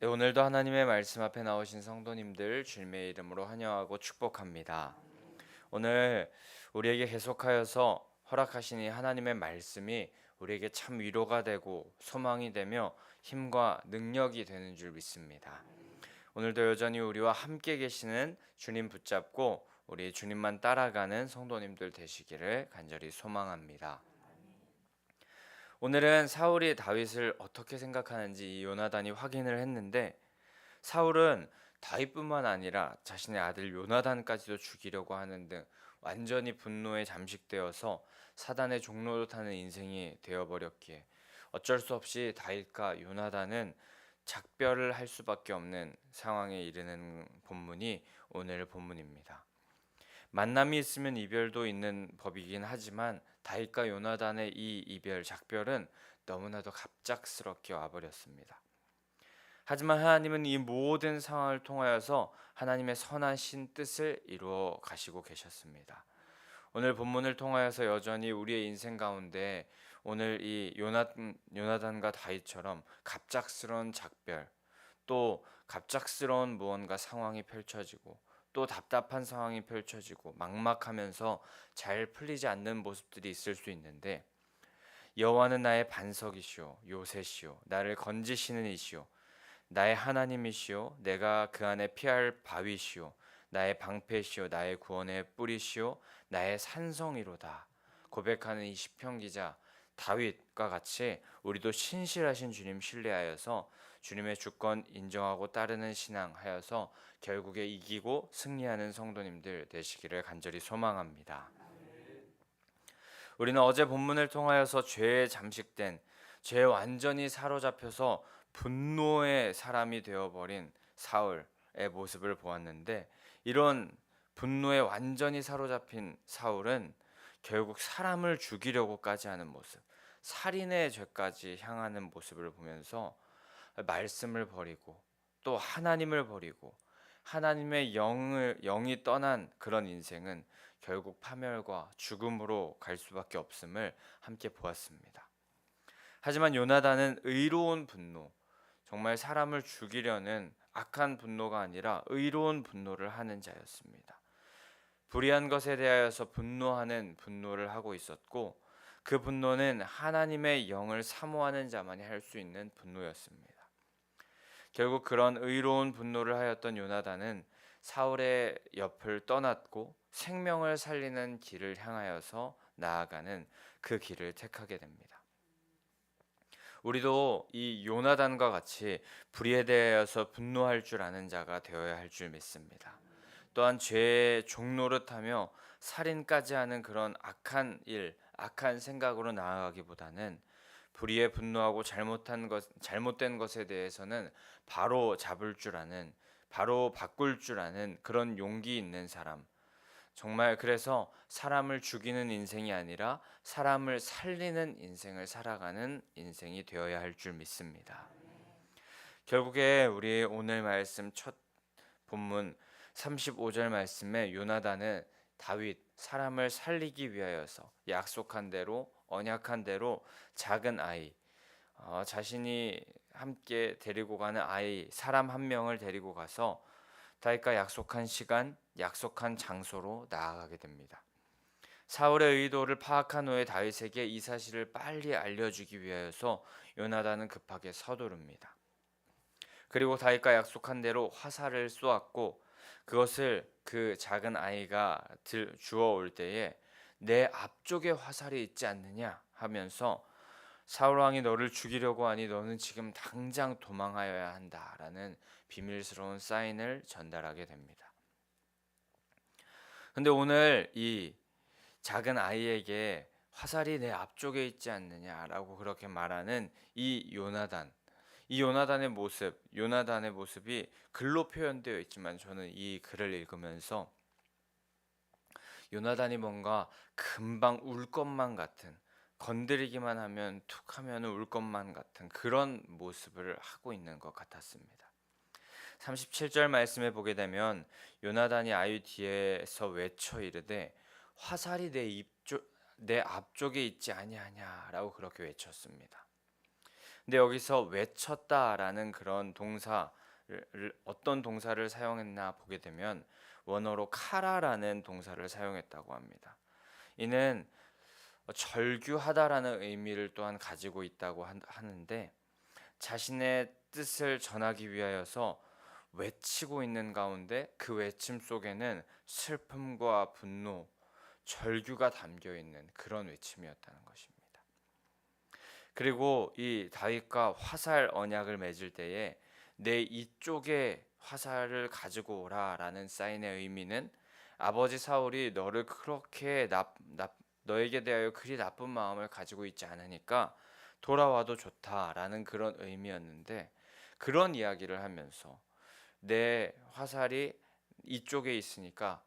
네, 오늘도 하나님의 말씀 앞에 나오신 성도님들 주님의 이름으로 환영하고 축복합니다. 오늘 우리에게 계속하여서 허락하시니 하나님의 말씀이 우리에게 참 위로가 되고 소망이 되며 힘과 능력이 되는 줄 믿습니다. 오늘도 여전히 우리와 함께 계시는 주님 붙잡고 우리 주님만 따라가는 성도님들 되시기를 간절히 소망합니다. 오늘은 사울이 다윗을 어떻게 생각하는지 이 요나단이 확인을 했는데, 사울은 다윗뿐만 아니라 자신의 아들 요나단까지도 죽이려고 하는 등 완전히 분노에 잠식되어서 사단의 종로로 타는 인생이 되어버렸기에 어쩔 수 없이 다윗과 요나단은 작별을 할 수밖에 없는 상황에 이르는 본문이 오늘 본문입니다. 만남이 있으면 이별도 있는 법이긴 하지만 다윗과 요나단의 이 이별, 작별은 너무나도 갑작스럽게 와버렸습니다. 하지만 하나님은 이 모든 상황을 통하여서 하나님의 선하신 뜻을 이루어 가시고 계셨습니다. 오늘 본문을 통하여서 여전히 우리의 인생 가운데 오늘 이 요나단과 다윗처럼 갑작스러운 작별, 또 갑작스러운 무언가 상황이 펼쳐지고 또 답답한 상황이 펼쳐지고 막막하면서 잘 풀리지 않는 모습들이 있을 수 있는데, 여호와는 나의 반석이시오 요새시오 나를 건지시는 이시오 나의 하나님이시오 내가 그 안에 피할 바위시오 나의 방패시오 나의 구원의 뿌리시오 나의 산성이로다 고백하는 이 시편 기자 다윗과 같이 우리도 신실하신 주님 신뢰하여서 주님의 주권 인정하고 따르는 신앙하여서 결국에 이기고 승리하는 성도님들 되시기를 간절히 소망합니다. 우리는 어제 본문을 통하여서 죄에 잠식된, 죄에 완전히 사로잡혀서 분노의 사람이 되어버린 사울의 모습을 보았는데, 이런 분노에 완전히 사로잡힌 사울은 결국 사람을 죽이려고까지 하는 모습, 살인의 죄까지 향하는 모습을 보면서 말씀을 버리고 또 하나님을 버리고 하나님의 영이 떠난 그런 인생은 결국 파멸과 죽음으로 갈 수밖에 없음을 함께 보았습니다. 하지만 요나단은 의로운 분노, 정말 사람을 죽이려는 악한 분노가 아니라 의로운 분노를 하는 자였습니다. 불의한 것에 대하여서 분노하는 분노를 하고 있었고, 그 분노는 하나님의 영을 사모하는 자만이 할 수 있는 분노였습니다. 결국 그런 의로운 분노를 하였던 요나단은 사울의 옆을 떠났고 생명을 살리는 길을 향하여서 나아가는 그 길을 택하게 됩니다. 우리도 이 요나단과 같이 불의에 대하여서 분노할 줄 아는 자가 되어야 할 줄 믿습니다. 또한 죄의 종노릇하며 살인까지 하는 그런 악한 일, 악한 생각으로 나아가기보다는 불의에 분노하고 잘못된 것에 대해서는 바로 잡을 줄 아는, 바로 바꿀 줄 아는 그런 용기 있는 사람. 정말 그래서 사람을 죽이는 인생이 아니라 사람을 살리는 인생을 살아가는 인생이 되어야 할 줄 믿습니다. 결국에 우리 오늘 말씀 첫 본문 35절 말씀에 요나단은 다윗 사람을 살리기 위하여서 약속한 대로 언약한 대로 작은 아이, 자신이 함께 데리고 가는 아이 사람 한 명을 데리고 가서 다윗과 약속한 시간, 약속한 장소로 나아가게 됩니다. 사울의 의도를 파악한 후에 다윗에게 이 사실을 빨리 알려주기 위하여서 요나단은 급하게 서두릅니다. 그리고 다윗과 약속한 대로 화살을 쏘았고, 그것을 그 작은 아이가 주워 올 때에 내 앞쪽에 화살이 있지 않느냐 하면서 사울 왕이 너를 죽이려고 하니 너는 지금 당장 도망하여야 한다라는 비밀스러운 사인을 전달하게 됩니다. 근데 오늘 이 작은 아이에게 화살이 내 앞쪽에 있지 않느냐라고 그렇게 말하는 이 요나단의 모습, 요나단의 모습이 글로 표현되어 있지만 저는 이 글을 읽으면서 요나단이 뭔가 금방 울 것만 같은, 건드리기만 하면 툭 하면 울 것만 같은 그런 모습을 하고 있는 것 같았습니다. 37절 말씀에 보게 되면 요나단이 아이 뒤에서 외쳐 이르되 화살이 내 앞쪽에 있지 아니하냐라고 그렇게 외쳤습니다. 근데 여기서 외쳤다라는 그런 동사를 어떤 동사를 사용했나 보게 되면 원어로 카라라는 동사를 사용했다고 합니다. 이는 절규하다라는 의미를 또한 가지고 있다고 하는데 자신의 뜻을 전하기 위하여서 외치고 있는 가운데 그 외침 속에는 슬픔과 분노, 절규가 담겨 있는 그런 외침이었다는 것입니다. 그리고 이 다윗과 화살 언약을 맺을 때에 내 이쪽에 화살을 가지고 오라라는 사인의 의미는 아버지 사울이 너를 그렇게 너에게 대하여 그리 나쁜 마음을 가지고 있지 않으니까 돌아와도 좋다라는 그런 의미였는데, 그런 이야기를 하면서 내 화살이 이쪽에 있으니까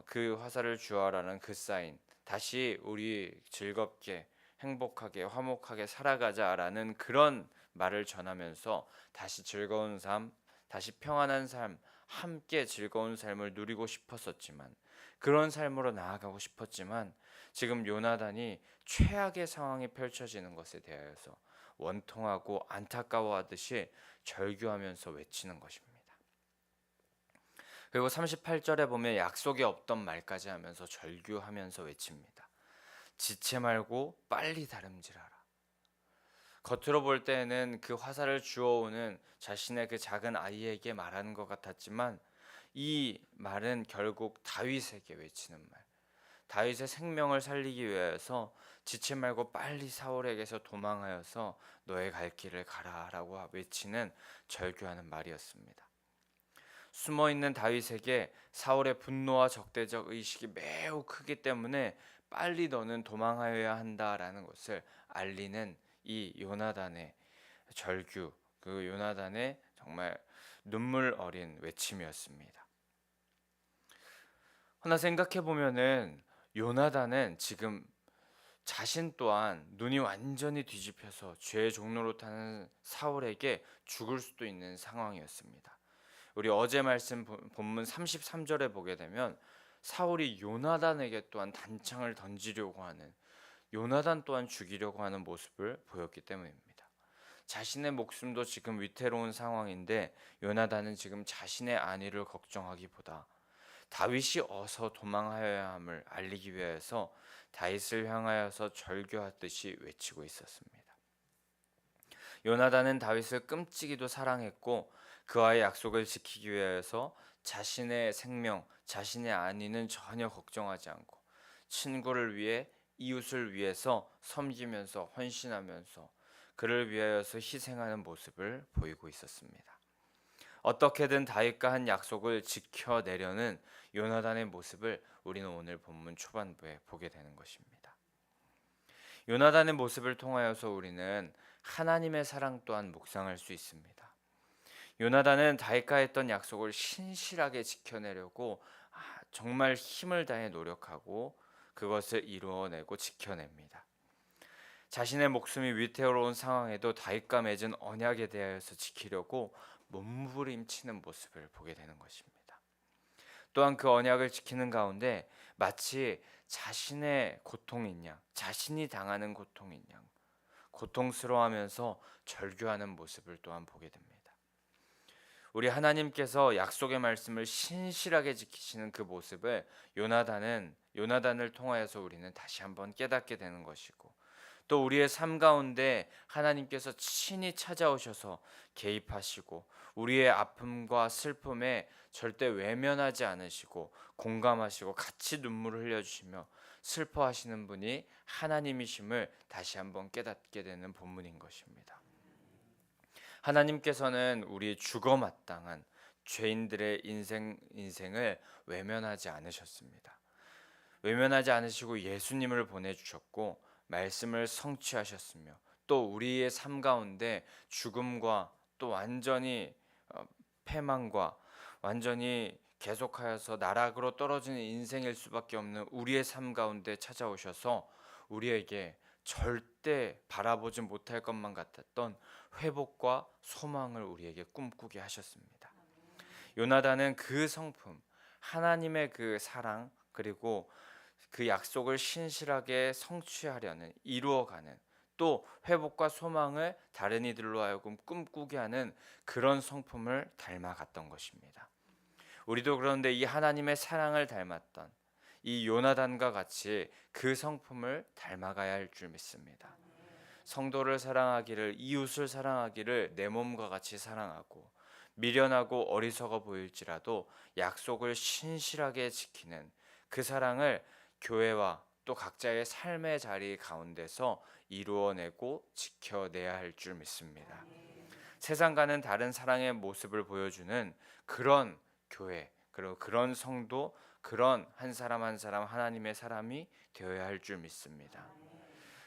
그 화살을 주어라는 그 사인, 다시 우리 즐겁게 행복하게 화목하게 살아가자라는 그런 말을 전하면서 다시 즐거운 삶, 다시 평안한 삶, 함께 즐거운 삶을 누리고 싶었었지만, 그런 삶으로 나아가고 싶었지만 지금 요나단이 최악의 상황이 펼쳐지는 것에 대하여서 원통하고 안타까워하듯이 절규하면서 외치는 것입니다. 그리고 38절에 보면 약속이 없던 말까지 하면서 절규하면서 외칩니다. 지체 말고 빨리 다름질하라. 겉으로 볼 때는 그 화살을 주워오는 자신의 그 작은 아이에게 말하는 것 같았지만 이 말은 결국 다윗에게 외치는 말. 다윗의 생명을 살리기 위해서 지체 말고 빨리 사울에게서 도망하여서 너의 갈 길을 가라라고 외치는 절규하는 말이었습니다. 숨어있는 다윗에게 사울의 분노와 적대적 의식이 매우 크기 때문에 빨리 너는 도망하여야 한다라는 것을 알리는 이 요나단의 절규, 그 요나단의 정말 눈물 어린 외침이었습니다. 하나 생각해 보면은 요나단은 지금 자신 또한 눈이 완전히 뒤집혀서 죄의 종로로 타는 사울에게 죽을 수도 있는 상황이었습니다. 우리 어제 말씀 본문 33절에 보게 되면 사울이 요나단에게 또한 단창을 던지려고 하는, 요나단 또한 죽이려고 하는 모습을 보였기 때문입니다. 자신의 목숨도 지금 위태로운 상황인데 요나단은 지금 자신의 안위를 걱정하기보다 다윗이 어서 도망하여야 함을 알리기 위해서 다윗을 향하여서 절규하듯이 외치고 있었습니다. 요나단은 다윗을 끔찍이도 사랑했고 그와의 약속을 지키기 위해서 자신의 생명, 자신의 안위는 전혀 걱정하지 않고 친구를 위해, 이웃을 위해서 섬기면서 헌신하면서 그를 위하여서 희생하는 모습을 보이고 있었습니다. 어떻게든 다윗과 한 약속을 지켜내려는 요나단의 모습을 우리는 오늘 본문 초반부에 보게 되는 것입니다. 요나단의 모습을 통하여서 우리는 하나님의 사랑 또한 묵상할 수 있습니다. 요나단은 다윗과 했던 약속을 신실하게 지켜내려고 정말 힘을 다해 노력하고 그것을 이루어내고 지켜냅니다. 자신의 목숨이 위태로운 상황에도 다윗과 맺은 언약에 대하여서 지키려고 몸부림치는 모습을 보게 되는 것입니다. 또한 그 언약을 지키는 가운데 마치 자신의 고통인 양, 자신이 당하는 고통인 양, 고통스러워하면서 절규하는 모습을 또한 보게 됩니다. 우리 하나님께서 약속의 말씀을 신실하게 지키시는 그 모습을 요나단을 통하여서 우리는 다시 한번 깨닫게 되는 것이고, 또 우리의 삶 가운데 하나님께서 친히 찾아오셔서 개입하시고 우리의 아픔과 슬픔에 절대 외면하지 않으시고 공감하시고 같이 눈물을 흘려주시며 슬퍼하시는 분이 하나님이심을 다시 한번 깨닫게 되는 본문인 것입니다. 하나님께서는 우리 죽어 마땅한 죄인들의 인생을 외면하지 않으셨습니다. 외면하지 않으시고 예수님을 보내주셨고 말씀을 성취하셨으며 또 우리의 삶 가운데 죽음과 또 완전히 패망과 완전히 계속하여서 나락으로 떨어지는 인생일 수밖에 없는 우리의 삶 가운데 찾아오셔서 우리에게 절대 바라보지 못할 것만 같았던 회복과 소망을 우리에게 꿈꾸게 하셨습니다. 요나단은 그 성품, 하나님의 그 사랑, 그리고 그 약속을 신실하게 성취하려는, 이루어가는, 또 회복과 소망을 다른 이들로 하여금 꿈꾸게 하는 그런 성품을 닮아갔던 것입니다. 우리도 그런데 이 하나님의 사랑을 닮았던 이 요나단과 같이 그 성품을 닮아가야 할 줄 믿습니다. 성도를 사랑하기를, 이웃을 사랑하기를 내 몸과 같이 사랑하고, 미련하고 어리석어 보일지라도 약속을 신실하게 지키는 그 사랑을 교회와 또 각자의 삶의 자리 가운데서 이루어내고 지켜내야 할 줄 믿습니다. 세상과는 다른 사랑의 모습을 보여주는 그런 교회, 그리고 그런 성도, 그런 한 사람 한 사람 하나님의 사람이 되어야 할 줄 믿습니다.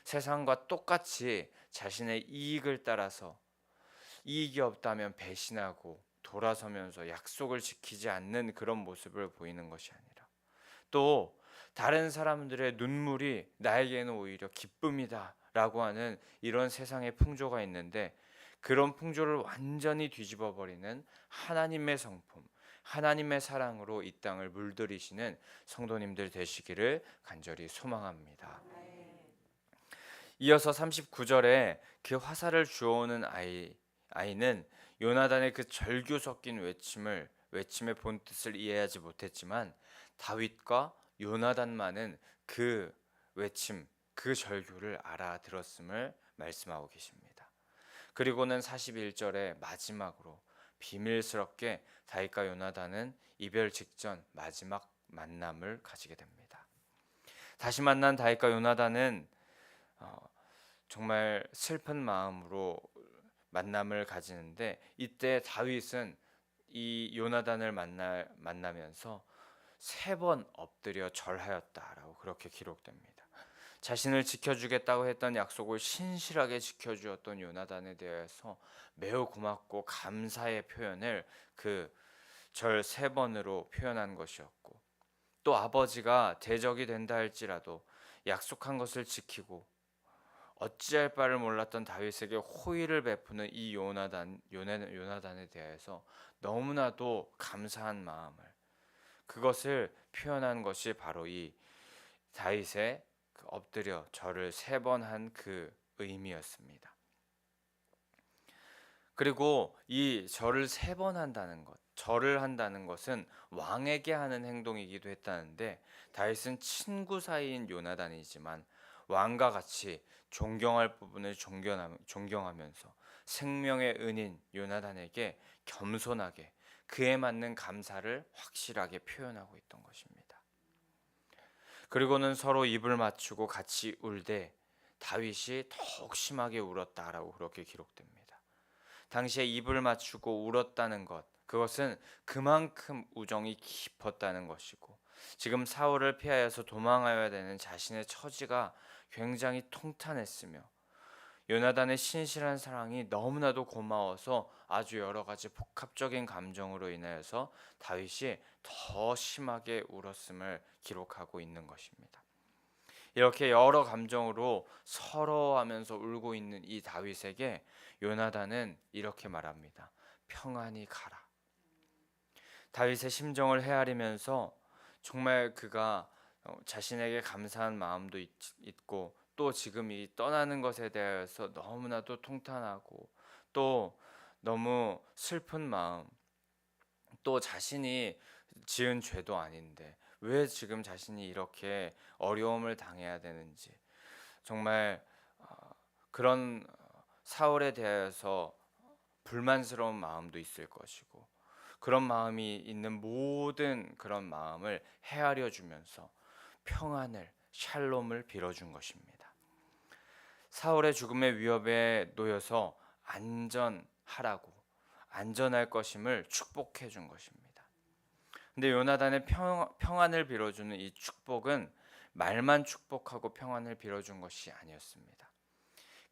세상과 똑같이 자신의 이익을 따라서 이익이 없다면 배신하고 돌아서면서 약속을 지키지 않는 그런 모습을 보이는 것이 아니라, 또 다른 사람들의 눈물이 나에게는 오히려 기쁨이다 라고 하는 이런 세상의 풍조가 있는데, 그런 풍조를 완전히 뒤집어 버리는 하나님의 성품, 하나님의 사랑으로 이 땅을 물들이시는 성도님들 되시기를 간절히 소망합니다. 이어서 39절에 그 화살을 주워오는 아이는 요나단의 그 절규 섞인 외침의 본뜻을 이해하지 못했지만 다윗과 요나단만은 그 외침, 그 절규를 알아들었음을 말씀하고 계십니다. 그리고는 41절에 마지막으로 비밀스럽게 다윗과 요나단은 이별 직전 마지막 만남을 가지게 됩니다. 다시 만난 다윗과 요나단은 정말 슬픈 마음으로 만남을 가지는데, 이때 다윗은 이 요나단을 만나면서 3번 엎드려 절하였다라고 그렇게 기록됩니다. 자신을 지켜주겠다고 했던 약속을 신실하게 지켜주었던 요나단에 대해서 매우 고맙고 감사의 표현을 그 절 3번으로 표현한 것이었고, 또 아버지가 대적이 된다 할지라도 약속한 것을 지키고 어찌할 바를 몰랐던 다윗에게 호의를 베푸는 이 요나단에 대해서 너무나도 감사한 마음을, 그것을 표현한 것이 바로 이 다윗의 그 엎드려 절을 3번 한 그 의미였습니다. 그리고 이 절을 3번 한다는 것, 절을 한다는 것은 왕에게 하는 행동이기도 했다는데, 다윗은 친구 사이인 요나단이지만 왕과 같이 존경할 부분을 존경하면서 생명의 은인 요나단에게 겸손하게 그에 맞는 감사를 확실하게 표현하고 있던 것입니다. 그리고는 서로 입을 맞추고 같이 울되 다윗이 더욱 심하게 울었다라고 그렇게 기록됩니다. 당시에 입을 맞추고 울었다는 것, 그것은 그만큼 우정이 깊었다는 것이고, 지금 사울을 피하여서 도망하여야 되는 자신의 처지가 굉장히 통탄했으며, 요나단의 신실한 사랑이 너무나도 고마워서 아주 여러 가지 복합적인 감정으로 인하여서 다윗이 더 심하게 울었음을 기록하고 있는 것입니다. 이렇게 여러 감정으로 서러워하면서 울고 있는 이 다윗에게 요나단은 이렇게 말합니다. 평안히 가라. 다윗의 심정을 헤아리면서 정말 그가 자신에게 감사한 마음도 있고, 또 지금 이 떠나는 것에 대해서 너무나도 통탄하고, 또 너무 슬픈 마음, 또 자신이 지은 죄도 아닌데 왜 지금 자신이 이렇게 어려움을 당해야 되는지, 정말 그런 사울에 대해서 불만스러운 마음도 있을 것이고, 그런 마음이 있는 모든 그런 마음을 헤아려 주면서 평안을, 샬롬을 빌어준 것입니다. 사울의 죽음의 위협에 놓여서 안전하라고, 안전할 것임을 축복해 준 것입니다. 근데 요나단의 평안을 빌어주는 이 축복은 말만 축복하고 평안을 빌어준 것이 아니었습니다.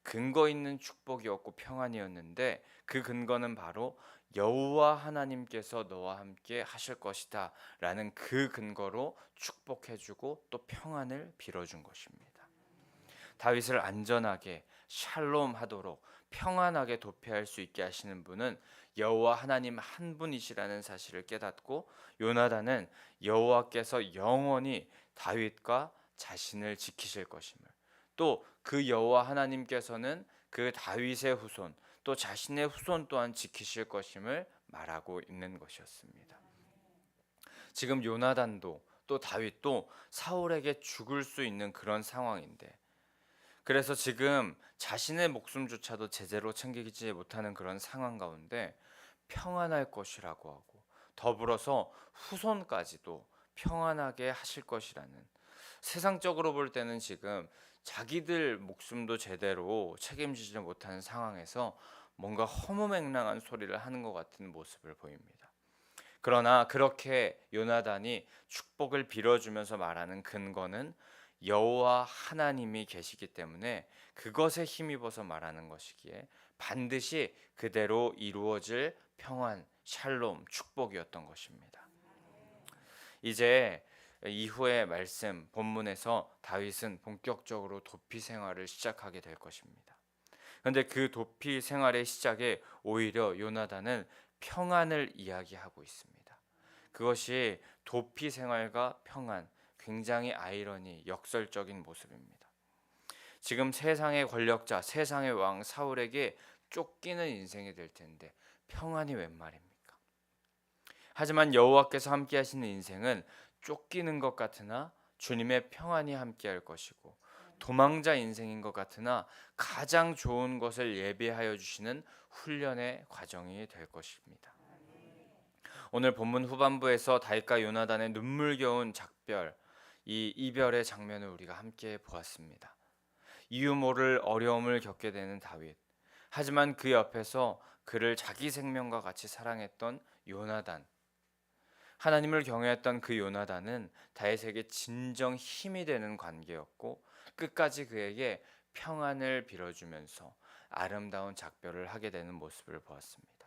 근거 있는 축복이었고 평안이었는데, 그 근거는 바로 여호와 하나님께서 너와 함께 하실 것이다 라는 그 근거로 축복해주고 또 평안을 빌어준 것입니다. 다윗을 안전하게 샬롬하도록 평안하게 도피할 수 있게 하시는 분은 여호와 하나님 한 분이시라는 사실을 깨닫고, 요나단은 여호와께서 영원히 다윗과 자신을 지키실 것임을, 또 그 여호와 하나님께서는 그 다윗의 후손 또 자신의 후손 또한 지키실 것임을 말하고 있는 것이었습니다. 지금 요나단도 또 다윗도 사울에게 죽을 수 있는 그런 상황인데, 그래서 지금 자신의 목숨조차도 제대로 챙기지 못하는 그런 상황 가운데 평안할 것이라고 하고, 더불어서 후손까지도 평안하게 하실 것이라는, 세상적으로 볼 때는 지금 자기들 목숨도 제대로 책임지지 못하는 상황에서 뭔가 허무맹랑한 소리를 하는 것 같은 모습을 보입니다. 그러나 그렇게 요나단이 축복을 빌어주면서 말하는 근거는 여호와 하나님이 계시기 때문에 그것에 힘입어서 말하는 것이기에 반드시 그대로 이루어질 평안, 샬롬, 축복이었던 것입니다. 이제 이후의 말씀 본문에서 다윗은 본격적으로 도피 생활을 시작하게 될 것입니다. 그런데 그 도피 생활의 시작에 오히려 요나단은 평안을 이야기하고 있습니다. 그것이 도피 생활과 평안, 굉장히 역설적인 모습입니다. 지금 세상의 권력자, 세상의 왕 사울에게 쫓기는 인생이 될 텐데 평안이 웬 말입니까? 하지만 여호와께서 함께 하시는 인생은 쫓기는 것 같으나 주님의 평안이 함께 할 것이고, 도망자 인생인 것 같으나 가장 좋은 것을 예비하여 주시는 훈련의 과정이 될 것입니다. 오늘 본문 후반부에서 다윗과 요나단의 눈물겨운 작별, 이 이별의 장면을 우리가 함께 보았습니다. 이유 모를 어려움을 겪게 되는 다윗, 하지만 그 옆에서 그를 자기 생명과 같이 사랑했던 요나단, 하나님을 경외했던 그 요나단은 다윗에게 진정 힘이 되는 관계였고, 끝까지 그에게 평안을 빌어주면서 아름다운 작별을 하게 되는 모습을 보았습니다.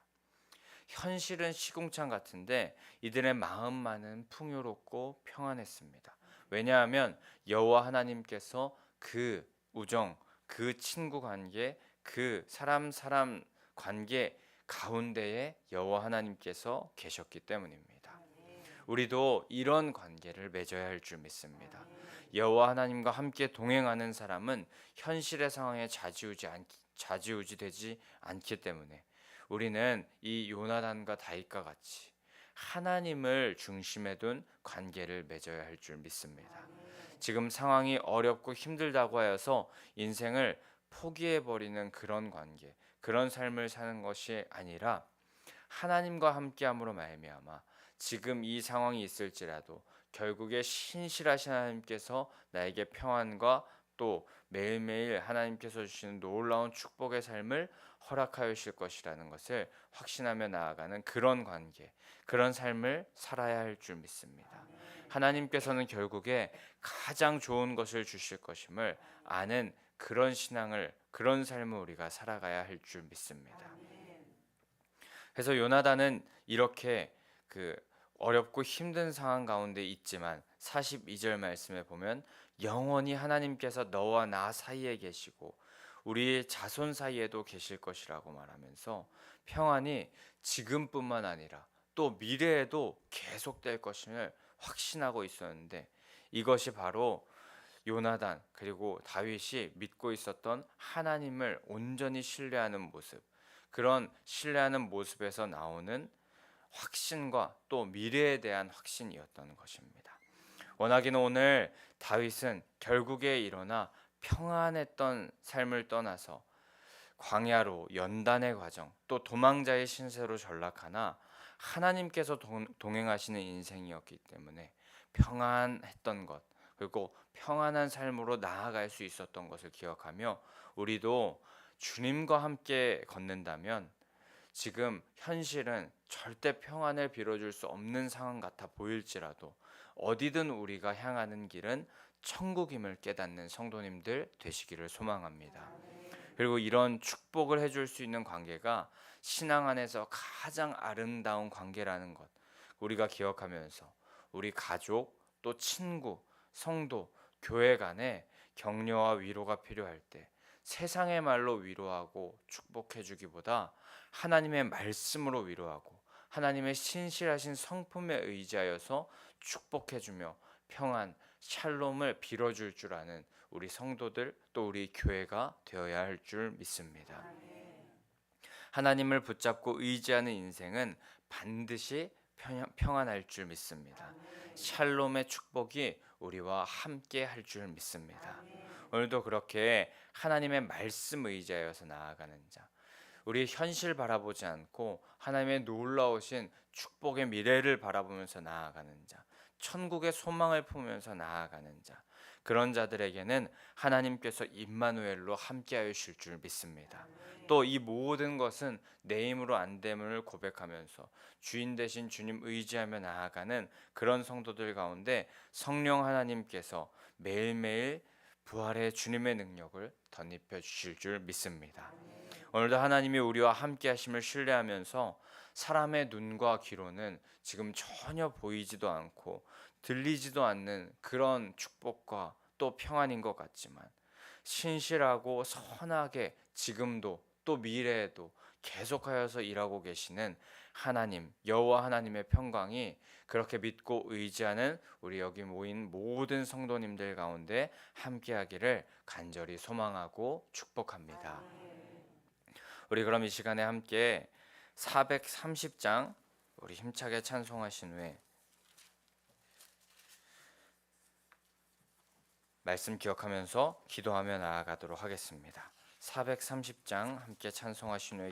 현실은 시궁창 같은데 이들의 마음만은 풍요롭고 평안했습니다. 왜냐하면 여호와 하나님께서 그 우정, 그 친구 관계, 그 사람 관계 가운데에 여호와 하나님께서 계셨기 때문입니다. 우리도 이런 관계를 맺어야 할 줄 믿습니다. 여호와 하나님과 함께 동행하는 사람은 현실의 상황에 좌지우지되지 않기 때문에 우리는 이 요나단과 다윗과 같이 하나님을 중심에 둔 관계를 맺어야 할 줄 믿습니다. 지금 상황이 어렵고 힘들다고 하여서 인생을 포기해버리는 그런 관계, 그런 삶을 사는 것이 아니라 하나님과 함께함으로 말미암아 지금 이 상황이 있을지라도 결국에 신실하신 하나님께서 나에게 평안과 또 매일매일 하나님께서 주시는 놀라운 축복의 삶을 허락하여 주실 것이라는 것을 확신하며 나아가는 그런 관계, 그런 삶을 살아야 할 줄 믿습니다. 하나님께서는 결국에 가장 좋은 것을 주실 것임을 아는 그런 신앙을, 그런 삶을 우리가 살아가야 할 줄 믿습니다. 그래서 요나단은 이렇게 어렵고 힘든 상황 가운데 있지만 42절 말씀에 보면 영원히 하나님께서 너와 나 사이에 계시고 우리의 자손 사이에도 계실 것이라고 말하면서 평안이 지금뿐만 아니라 또 미래에도 계속될 것임을 확신하고 있었는데, 이것이 바로 요나단 그리고 다윗이 믿고 있었던 하나님을 온전히 신뢰하는 모습, 그런 신뢰하는 모습에서 나오는 확신과 또 미래에 대한 확신이었던 것입니다. 워낙에는 오늘 다윗은 결국에 일어나 평안했던 삶을 떠나서 광야로 연단의 과정, 또 도망자의 신세로 전락하나 하나님께서 동행하시는 인생이었기 때문에 평안했던 것, 그리고 평안한 삶으로 나아갈 수 있었던 것을 기억하며 우리도 주님과 함께 걷는다면 지금 현실은 절대 평안을 빌어줄 수 없는 상황 같아 보일지라도 어디든 우리가 향하는 길은 천국임을 깨닫는 성도님들 되시기를 소망합니다. 그리고 이런 축복을 해줄 수 있는 관계가 신앙 안에서 가장 아름다운 관계라는 것 우리가 기억하면서 우리 가족 또 친구, 성도, 교회 간에 격려와 위로가 필요할 때 세상의 말로 위로하고 축복해 주기보다 하나님의 말씀으로 위로하고 하나님의 신실하신 성품에 의지하여서 축복해 주며 평안, 샬롬을 빌어줄 줄 아는 우리 성도들 또 우리 교회가 되어야 할 줄 믿습니다. 하나님을 붙잡고 의지하는 인생은 반드시 평안할 줄 믿습니다. 샬롬의 축복이 우리와 함께 할 줄 믿습니다. 오늘도 그렇게 하나님의 말씀 의지하여서 나아가는 자, 우리 현실 바라보지 않고 하나님의 놀라우신 축복의 미래를 바라보면서 나아가는 자, 천국의 소망을 품으면서 나아가는 자, 그런 자들에게는 하나님께서 임마누엘로 함께하여 주실 줄 믿습니다. 또 이 모든 것은 내 힘으로 안 됨을 고백하면서 주인 되신 주님 의지하며 나아가는 그런 성도들 가운데 성령 하나님께서 매일매일 부활의 주님의 능력을 덧입혀 주실 줄 믿습니다. 오늘도 하나님이 우리와 함께 하심을 신뢰하면서 사람의 눈과 귀로는 지금 전혀 보이지도 않고 들리지도 않는 그런 축복과 또 평안인 것 같지만 신실하고 선하게 지금도 또 미래에도 계속하여서 일하고 계시는 하나님, 여호와 하나님의 평강이 그렇게 믿고 의지하는 우리 여기 모인 모든 성도님들 가운데 함께하기를 간절히 소망하고 축복합니다. 우리 그럼 이 시간에 함께 430장 우리 힘차게 찬송하신 후에 말씀 기억하면서 기도하며 나아가도록 하겠습니다. 430장 함께 찬송하신 후에